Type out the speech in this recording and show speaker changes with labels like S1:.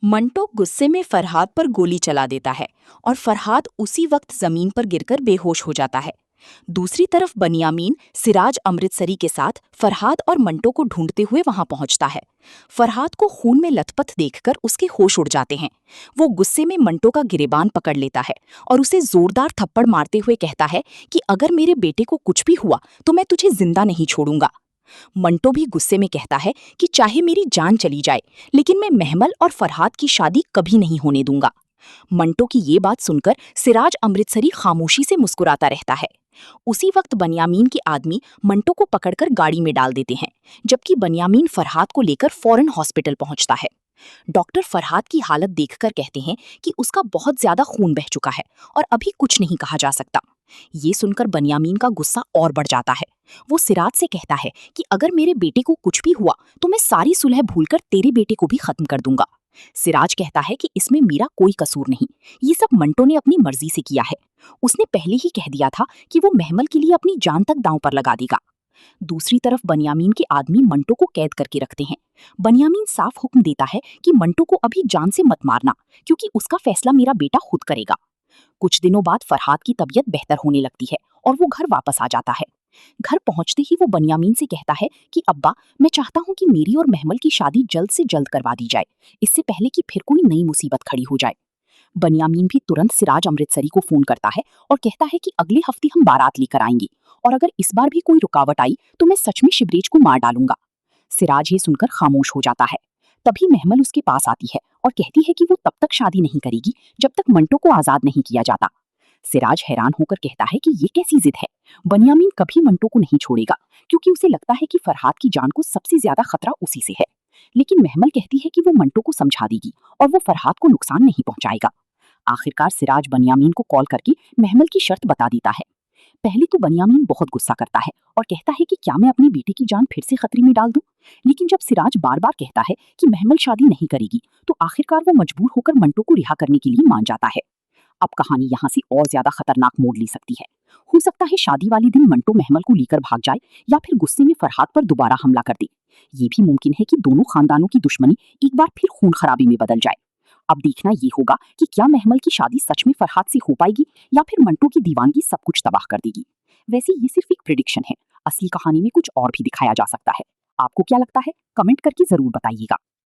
S1: मंटो गुस्से में फरहाद पर गोली चला देता है और फरहाद उसी वक्त जमीन पर गिरकर बेहोश हो जाता है। दूसरी तरफ बनियामीन सिराज अमृतसरी के साथ फरहाद और मंटो को ढूंढते हुए वहां पहुंचता है। फरहाद को खून में लथपथ देखकर उसके होश उड़ जाते हैं। वो गुस्से में मंटो का गिरेबान पकड़ लेता है और उसे जोरदार थप्पड़ मारते हुए कहता है कि अगर मेरे बेटे को कुछ भी हुआ तो मैं तुझे जिंदा नहीं छोड़ूंगा। मंटो भी गुस्से में कहता है कि चाहे मेरी जान चली जाए, लेकिन मैं महमल और फरहाद की शादी कभी नहीं होने दूंगा। मंटो की ये बात सुनकर सिराज अमृतसरी खामोशी से मुस्कुराता रहता है। उसी वक्त बनियामीन के आदमी मंटो को पकड़कर गाड़ी में डाल देते हैं, जबकि बनियामीन फरहाद को लेकर फौरन हॉस्पिटल पहुंचता है। डॉक्टर फरहाद की हालत देखकर कहते हैं कि उसका बहुत ज्यादा खून बह चुका है और अभी कुछ नहीं कहा जा सकता। ये सुनकर बनियामीन का गुस्सा और बढ़ जाता है। वो सिराज से कहता है कि अगर मेरे बेटे को कुछ भी हुआ तो मैं सारी सुलह भूलकर तेरे बेटे को भी खत्म कर दूंगा। सिराज कहता है कि इसमें मेरा कोई कसूर नहीं, ये सब मंटो ने अपनी मर्जी से किया है। उसने पहले ही कह दिया था कि वो महमल के लिए अपनी जान तक दांव पर लगा देगा। दूसरी तरफ बनियामीन के आदमी मंटो को कैद करके रखते हैं। बनियामीन साफ हुक्म देता है कि मंटो को अभी जान से मत मारना, क्योंकि उसका फैसला मेरा बेटा खुद करेगा। कुछ दिनों बाद फरहाद की तबीयत बेहतर होने लगती है और वो घर वापस आ जाता है। घर पहुंचते ही वो बनियामीन से कहता है कि अब्बा, मैं चाहता हूँ कि मेरी और महमल की शादी जल्द से जल्द करवा दी जाए, इससे पहले कि फिर कोई नई मुसीबत खड़ी हो जाए। बनियामीन भी तुरंत सिराज अमृतसरी को फोन करता है और कहता है कि अगले हफ्ते हम बारात लेकर आएंगे और अगर इस बार भी कोई रुकावट आई तो मैं सच में शिवरेज को मार डालूंगा। सिराज ये सुनकर खामोश हो जाता है। तभी महमल उसके पास आती है और कहती है कि वो तब तक शादी नहीं करेगी जब तक मंटो को आजाद नहीं किया जाता। सिराज हैरान होकर कहता है कि ये कैसी जिद है। बनियामीन कभी मंटो को नहीं छोड़ेगा, क्योंकि उसे लगता है कि फरहाद की जान को सबसे ज्यादा खतरा उसी से है। लेकिन महमल कहती है कि वो मंटो को समझा देगी और वो फरहाद को नुकसान नहीं पहुंचाएगा। आखिरकार सिराज बनियामीन को कॉल करके महमल की शर्त बता देता है। पहले तो बनियामीन बहुत गुस्सा करता है और कहता है कि क्या मैं अपनी बेटी की जान फिर से खतरे में डाल दूं। लेकिन जब सिराज बार बार कहता है कि महमल शादी नहीं करेगी, तो आखिरकार वो मजबूर होकर मंटो को रिहा करने के लिए मान जाता है। अब कहानी यहाँ से और ज्यादा खतरनाक मोड़ ले सकती है। हो सकता है शादी वाले दिन मंटो महमल को लेकर भाग जाए या फिर गुस्से में फरहाद पर दोबारा हमला कर दे। ये भी मुमकिन है कि दोनों खानदानों की दुश्मनी एक बार फिर खून खराबे में बदल जाए। अब देखना ये होगा कि क्या महमल की शादी सच में फरहाद से हो पाएगी या फिर मंटो की दीवानगी सब कुछ तबाह कर देगी। वैसे ये सिर्फ एक प्रिडिक्शन है, असली कहानी में कुछ और भी दिखाया जा सकता है। आपको क्या लगता है? कमेंट करके जरूर बताइएगा।